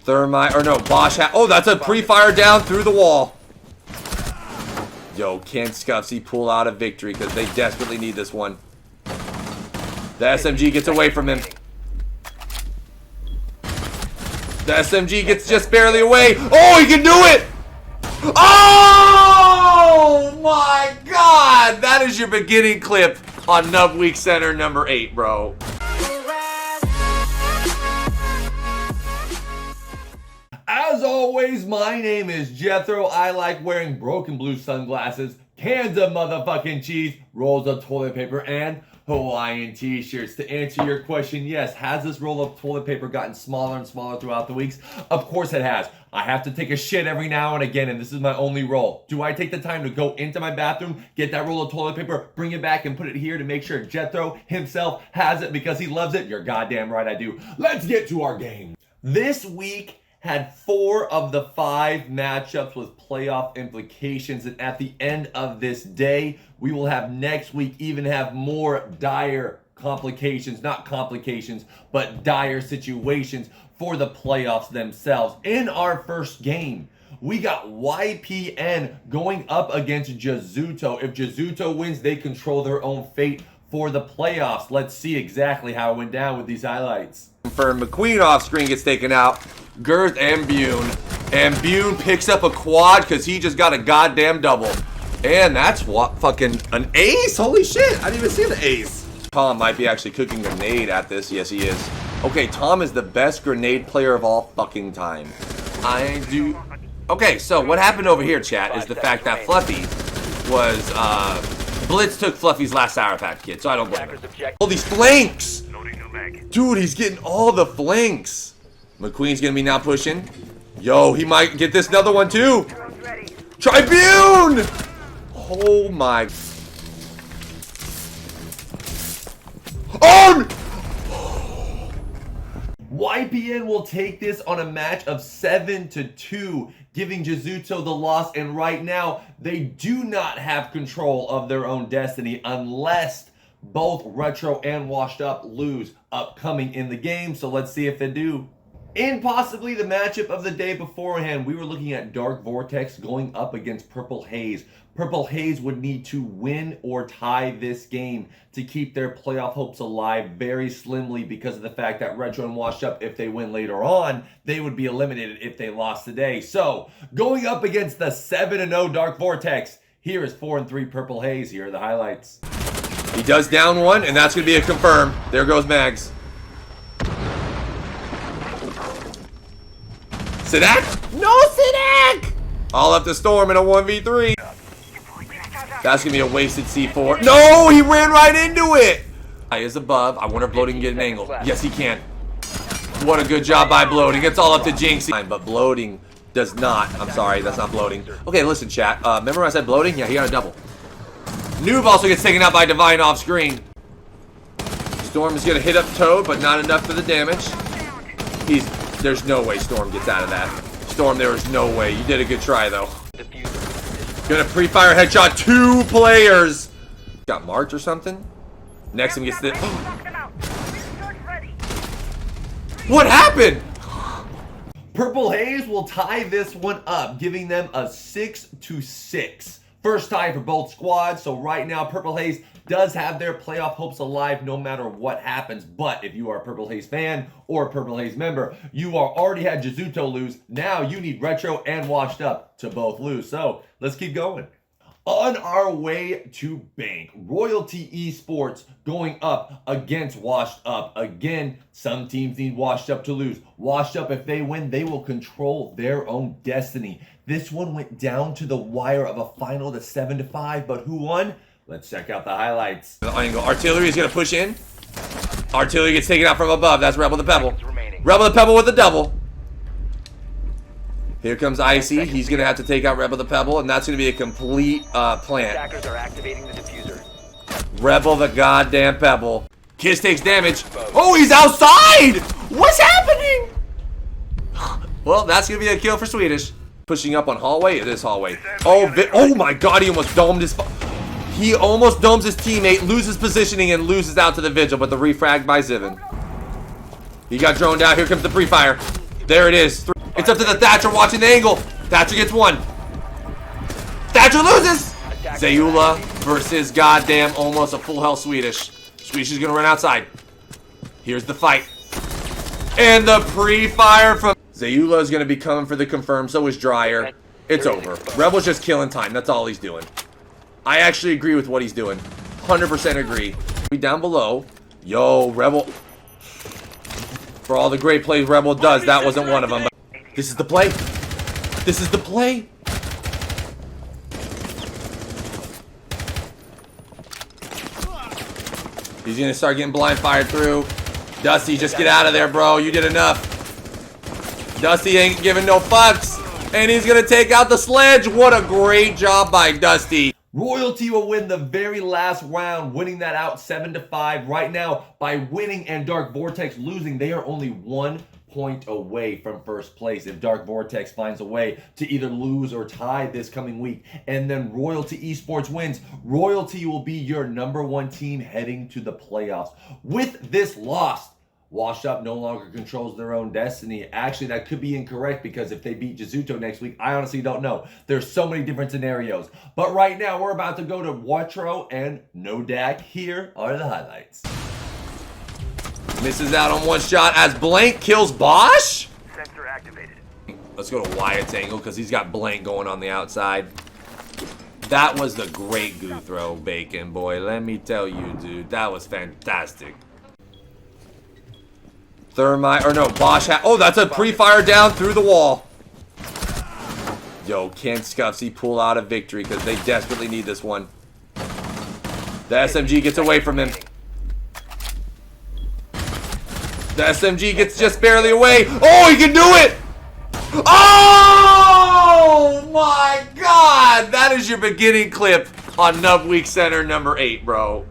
Thermite, or no, Bosch. Oh, that's a pre-fire down through the wall. Yo, can Scuffsy pull out a victory? Because they desperately need this one. The SMG gets away from him. The SMG gets just barely away. Oh, he can do it! Oh my God! That is your beginning clip on NubCenter number 8, bro. As always, my name is Jethro. I like wearing broken blue sunglasses, cans of motherfucking cheese, rolls of toilet paper, and Hawaiian t-shirts. To answer your question, yes, has this roll of toilet paper gotten smaller and smaller throughout the weeks? Of course it has. I have to take a shit every now and again, and this is my only roll. Do I take the time to go into my bathroom, get that roll of toilet paper, bring it back, and put it here to make sure Jethro himself has it because he loves it? You're goddamn right I do. Let's get to our game. This week had 4 of the 5 matchups with playoff implications, and at the end of this day, we will have next week even have more dire complications, not complications, but dire situations for the playoffs themselves. In our first game, we got YPN going up against Jizuto. If Jizuto wins, they control their own fate for the playoffs. Let's see exactly how it went down with these highlights. For McQueen off screen gets taken out. Girth and Bune. And Bune picks up a quad because he just got a goddamn double. And that's what fucking an ace? Holy shit, I didn't even see the ace. Tom might be actually cooking a grenade at this. Yes, he is. Okay, Tom is the best grenade player of all fucking time. I do. Okay, so what happened over here, chat, is the fact that Fluffy was, Blitz took Fluffy's last Sour Patch Kid, so I don't blame him. All these flanks! Dude, he's getting all the flanks. McQueen's gonna be now pushing. Yo, he might get this another one too. Tribune! Oh my. Oh! YPN will take this on a match of 7-2, giving Jizuto the loss, and right now they do not have control of their own destiny unless both Retro and Washed Up lose upcoming in the game. So let's see if they do. In possibly the matchup of the day beforehand, we were looking at Dark Vortex going up against Purple Haze. Purple Haze would need to win or tie this game to keep their playoff hopes alive very slimly because of the fact that Retro and Washed Up, if they win later on, they would be eliminated if they lost today. So, going up against the 7-0 Dark Vortex, here is 4-3 Purple Haze. Here are the highlights. He does down one, and that's going to be a confirm. There goes Mags. Sidak? No Sidak! All up to Storm in a 1v3. That's going to be a wasted C4. No, he ran right into it. He is above. I wonder if Bloating can get an angle. Yes, he can. What a good job by Bloating. It's all up to Jinx. But Bloating does not. I'm sorry, that's not Bloating. Okay, listen, chat. Remember when I said Bloating? Yeah, he got a double. Noob also gets taken out by Divine off screen. Storm is going to hit up Toad, but not enough for the damage. There's no way Storm gets out of that. Storm, there is no way. You did a good try, though. Gonna pre-fire headshot 2 players. Got March or something? Next one gets the... What happened? Purple Haze will tie this one up, giving them a 6-6. First tie for both squads, so right now Purple Haze does have their playoff hopes alive no matter what happens. But if you are a Purple Haze fan or a Purple Haze member, you are already had Jizuto lose. Now you need Retro and Washed Up to both lose. So let's keep going. On our way to Bank, Royalty Esports going up against Washed Up. Again, some teams need Washed Up to lose. Washed Up, if they win, they will control their own destiny. This one went down to the wire of a final to 7-5, but who won? Let's check out the highlights. The angle. Artillery is going to push in. Artillery gets taken out from above. That's Rebel the Pebble. Rebel the Pebble with a double. Here comes Icy. He's going to have to take out Rebel the Pebble, and that's going to be a complete plant. Attackers are activating the diffuser. Rebel the goddamn Pebble. Kiss takes damage. Oh, he's outside! What's happening? Well, that's going to be a kill for Swedish. Pushing up on hallway. It is hallway. Oh my god, he almost domed his... He almost domes his teammate, loses positioning, and loses out to the Vigil, but the refrag by Zivin. He got droned out. Here comes the pre-fire. There it is. It's up to the Thatcher watching the angle. Thatcher gets one. Thatcher loses. Zayula versus goddamn almost a full health Swedish. Swedish is gonna run outside. Here's the fight. And the pre-fire from Zayula is gonna be coming for the confirm, so is Dryer. It's over. Rebel's just killing time. That's all he's doing. I actually agree with what he's doing. 100% agree. Down below. Yo, Rebel. For all the great plays Rebel does, that wasn't one of them. But this is the play. This is the play. He's going to start getting blind fired through. Dusty, just get out of there, bro. You did enough. Dusty ain't giving no fucks. And he's going to take out the sledge. What a great job by Dusty. Royalty will win the very last round, winning that out 7-5. Right now, by winning and Dark Vortex losing, they are only 1 point away from first place. If Dark Vortex finds a way to either lose or tie this coming week, and then Royalty Esports wins, Royalty will be your #1 team heading to the playoffs. With this loss, Washed Up no longer controls their own destiny. Actually, that could be incorrect because if they beat Jizuto next week, I honestly don't know. There's so many different scenarios. But right now, we're about to go to Watro and NoDAC. Here are the highlights. Misses out on one shot as Blank kills Bosch. Sensor activated. Let's go to Wyatt's angle because he's got Blank going on the outside. That was the great goo throw, Bacon boy. Let me tell you, dude. That was fantastic. Thermite, or no, Bosch oh, that's a pre-fire down through the wall. Yo, can Scuffsy pull out a victory because they desperately need this one. The SMG gets away from him. The SMG gets just barely away. Oh, he can do it! Oh my god! That is your beginning clip on Nub Week Center number 8, bro.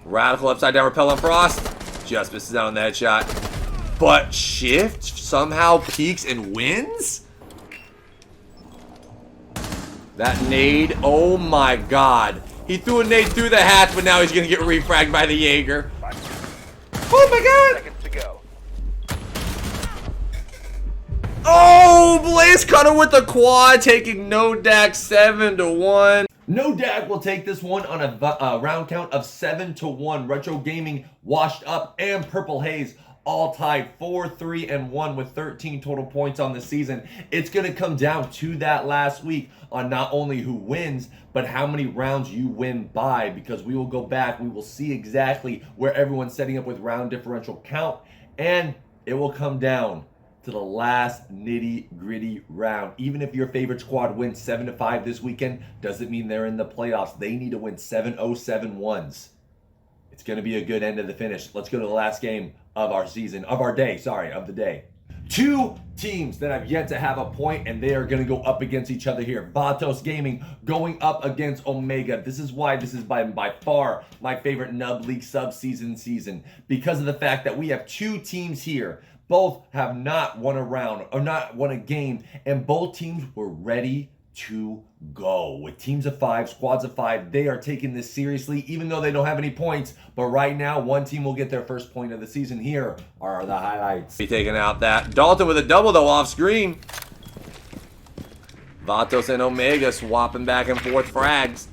Radical upside down repel on Frost. Just misses out on the headshot. But Shift somehow peaks and wins? That nade, oh my god. He threw a nade through the hatch, but now he's gonna get refragged by the Jaeger. Oh my god! Seconds to go. Oh, Blaze Cutter with the quad, taking NoDAC 7-1. NoDAC will take this one on a round count of 7-1. Retro Gaming, Washed Up, and Purple Haze all tied 4-3-1 with 13 total points on the season. It's going to come down to that last week on not only who wins, but how many rounds you win by, because we will go back. We will see exactly where everyone's setting up with round differential count, and it will come down to the last nitty-gritty round. Even if your favorite squad wins 7-5 this weekend, doesn't mean they're in the playoffs. They need to win 7-0-7-1s. It's going to be a good end of the finish. Let's go to the last game of our season, of the day. Two teams that have yet to have a point, and they are going to go up against each other here. Vatos Gaming going up against Omega. This is why this is by far my favorite Nub League sub-season because of the fact that we have two teams here. Both have not won a round or not won a game, and both teams were ready to go. With teams of 5, squads of 5, they are taking this seriously, even though they don't have any points. But right now, one team will get their first point of the season. Here are the highlights. Be taking out that Dalton with a double though off screen. Vatos and Omega swapping back and forth frags.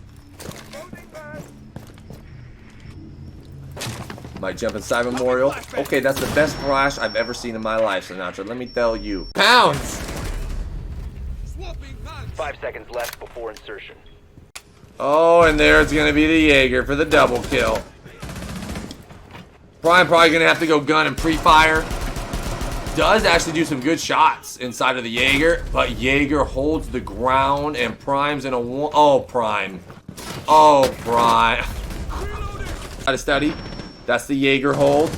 Might jump inside Memorial. Okay, that's the best flash I've ever seen in my life, Sinatra. Let me tell you. Pounds! 5 seconds left before insertion. Oh, and there's going to be the Jaeger for the double kill. Prime probably going to have to go gun and pre-fire. Does actually do some good shots inside of the Jaeger, but Jaeger holds the ground and Prime's in a one. Oh, Prime. Oh, Prime. Got to study. That's the Jaeger hold.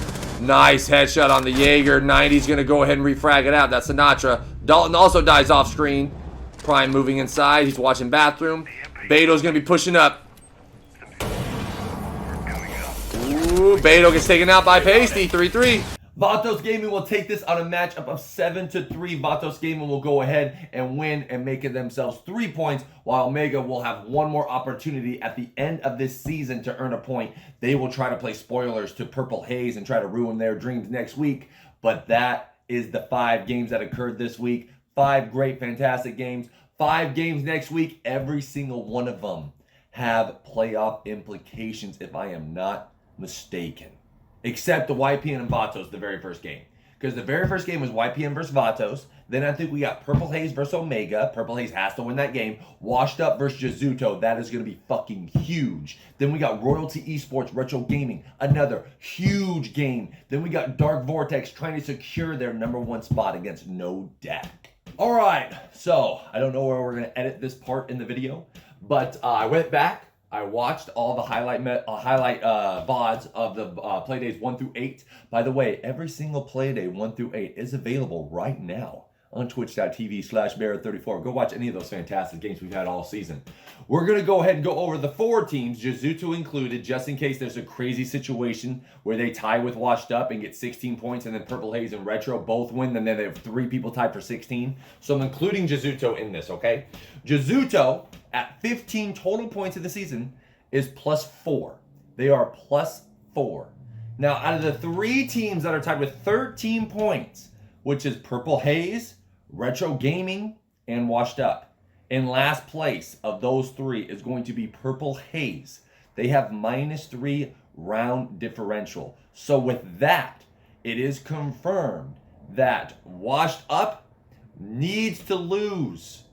Nice headshot on the Jaeger. 90's going to go ahead and refrag it out. That's Sinatra. Dalton also dies off screen. Prime moving inside. He's watching bathroom. Beto's going to be pushing up. Ooh, Beto gets taken out by Pasty. 3-3. Vatos Gaming will take this on a matchup of 7-3. Vatos Gaming will go ahead and win and make it themselves 3 points, while Omega will have one more opportunity at the end of this season to earn a point. They will try to play spoilers to Purple Haze and try to ruin their dreams next week, but that is the 5 games that occurred this week. 5 great, fantastic games. 5 games next week. Every single one of them have playoff implications, if I am not mistaken. Except the YPN and Vatos, the very first game. Because the very first game was YPN versus Vatos. Then I think we got Purple Haze versus Omega. Purple Haze has to win that game. Washed Up versus Jizuto. That is going to be fucking huge. Then we got Royalty Esports Retro Gaming. Another huge game. Then we got Dark Vortex trying to secure their #1 spot against No Dak. All right. So I don't know where we're going to edit this part in the video. But I went back. I watched all the highlight VODs of the Playdays 1 through 8. By the way, every single Playday 1 through 8 is available right now on twitch.tv/Barrett34. Go watch any of those fantastic games we've had all season. We're going to go ahead and go over the 4 teams, Jizuto included, just in case there's a crazy situation where they tie with Washed Up and get 16 points, and then Purple Haze and Retro both win, and then they have 3 people tied for 16. So I'm including Jizuto in this, okay? Jizuto, at 15 total points of the season, is +4. They are +4. Now, out of the 3 teams that are tied with 13 points, which is Purple Haze, Retro Gaming, and Washed Up, in last place of those 3 is going to be Purple Haze. They have -3 round differential. So with that, it is confirmed that Washed Up needs to lose.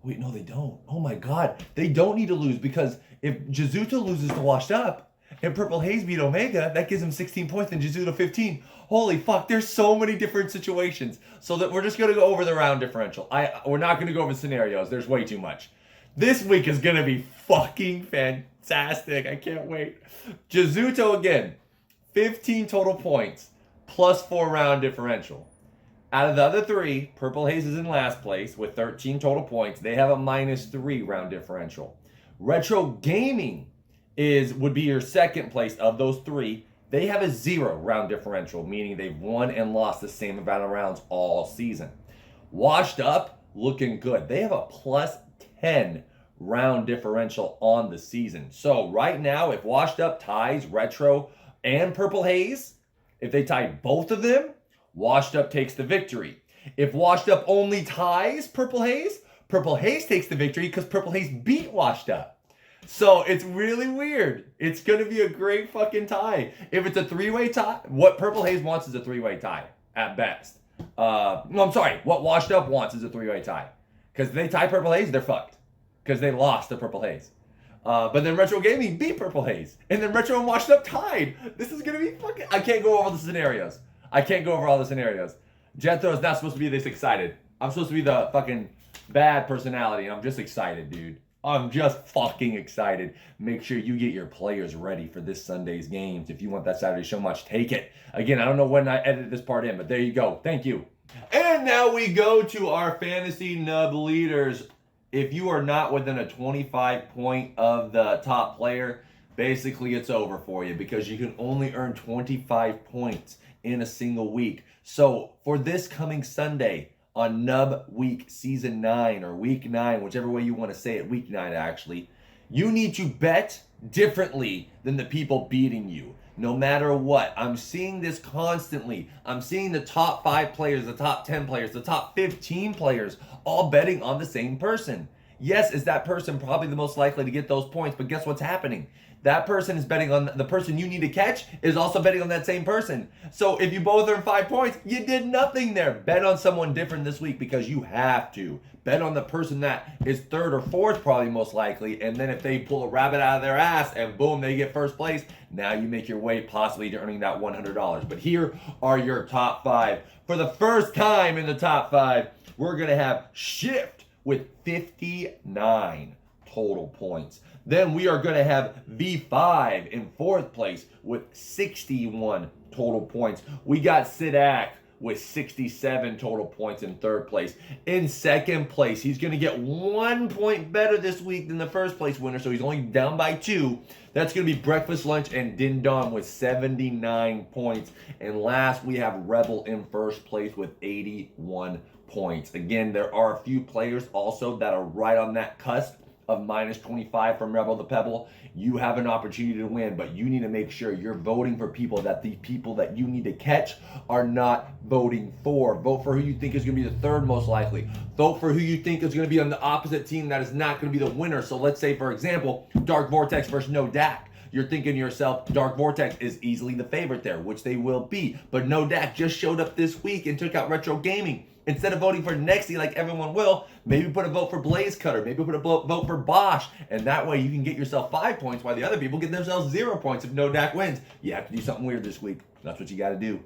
Wait, no, they don't. Oh my God. They don't need to lose, because if Jizuto loses to Washed Up and Purple Haze beat Omega, that gives them 16 points and Jizuto 15. Holy fuck, there's so many different situations. So that we're just going to go over the round differential. We're not going to go over scenarios. There's way too much. This week is going to be fucking fantastic. I can't wait. Jizuto again, 15 total points, +4 round differential. Out of the other 3, Purple Haze is in last place with 13 total points. They have a -3 round differential. Retro Gaming would be your second place of those 3. They have a 0 round differential, meaning they've won and lost the same amount of rounds all season. Washed Up, looking good. They have a +10 round differential on the season. So right now, if Washed Up ties Retro and Purple Haze, if they tie both of them, Washed Up takes the victory. If Washed Up only ties Purple Haze takes the victory because Purple Haze beat Washed Up. So it's really weird. It's going to be a great fucking tie. If it's a 3-way tie, what Purple Haze wants is a 3-way tie at best. What Washed Up wants is a 3-way tie. Because if they tie Purple Haze, they're fucked. Because they lost to Purple Haze. But then Retro Gaming beat Purple Haze. And then Retro and Washed Up tied. This is going to be fucking... I can't go over the scenarios. I can't go over all the scenarios. Jethro is not supposed to be this excited. I'm supposed to be the fucking bad personality, and I'm just excited, dude. I'm just fucking excited. Make sure you get your players ready for this Sunday's games. If you want that Saturday show match, take it. Again, I don't know when I edited this part in, but there you go. Thank you. And now we go to our fantasy nub leaders. If you are not within a 25 point of the top player, basically it's over for you, because you can only earn 25 points in a single week. So for this coming Sunday on Nub Week Season 9 or Week 9, whichever way you want to say it, Week 9 actually, you need to bet differently than the people beating you. No matter what. I'm seeing this constantly. I'm seeing the top 5 players, the top 10 players, the top 15 players all betting on the same person. Yes, is that person probably the most likely to get those points, but guess what's happening? That person is betting on the person you need to catch is also betting on that same person. So if you both earn 5 points, you did nothing there. Bet on someone different this week, because you have to. Bet on the person that is 3rd or 4th probably most likely, and then if they pull a rabbit out of their ass and boom, they get 1st place, now you make your way possibly to earning that $100. But here are your top 5. For the first time in the top 5, we're going to have Shift with 59 total points. Then we are going to have V5 in 4th place with 61 total points. We got Sidak with 67 total points in 3rd place. In 2nd place, he's going to get 1 point better this week than the 1st place winner, so he's only down by 2. That's going to be Breakfast Lunch and Din Don with 79 points. And last, we have Rebel in 1st place with 81 points. Again, there are a few players also that are right on that cusp of -25 from Rebel the Pebble, you have an opportunity to win, but you need to make sure you're voting for people that the people that you need to catch are not voting for. Vote for who you think is going to be the third most likely. Vote for who you think is going to be on the opposite team that is not going to be the winner. So let's say, for example, Dark Vortex versus No Dak. You're thinking to yourself, Dark Vortex is easily the favorite there, which they will be. But No Dak just showed up this week and took out Retro Gaming. Instead of voting for Nexi like everyone will, maybe put a vote for Blaze Cutter, maybe put a vote for Bosch, and that way you can get yourself 5 points while the other people get themselves 0 points if No Dak wins. You have to do something weird this week. That's what you got to do.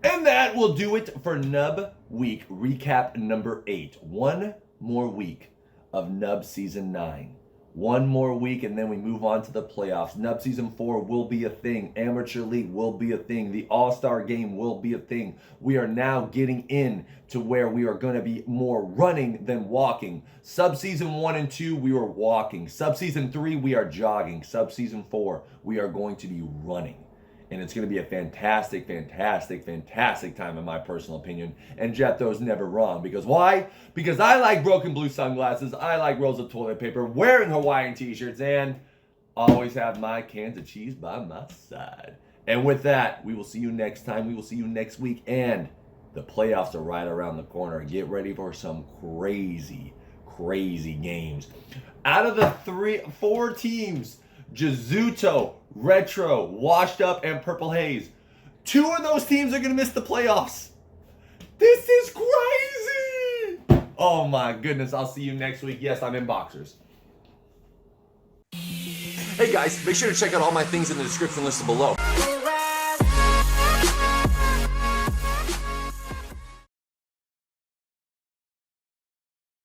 And that will do it for Nub Week Recap number 8. One more week of Nub Season 9. One more week and then we move on to the playoffs. Nub Season 4 will be a thing. Amateur League will be a thing. The All-Star Game will be a thing. We are now getting in to where we are going to be more running than walking. Sub-Season 1 and 2, we were walking. Sub-Season 3, we are jogging. Sub-Season 4, we are going to be running. And it's going to be a fantastic, fantastic, fantastic time in my personal opinion. And Jethro's never wrong. Because why? Because I like broken blue sunglasses. I like rolls of toilet paper, wearing Hawaiian t-shirts, and always have my cans of cheese by my side. And with that, we will see you next time. We will see you next week. And the playoffs are right around the corner. Get ready for some crazy, crazy games. Out of the 4 teams, Jizuto, Retro, Washed Up, and Purple Haze. 2 of those teams are going to miss the playoffs. This is crazy. Oh my goodness. I'll see you next week. Yes, I'm in boxers. Hey guys, make sure to check out all my things in the description listed below.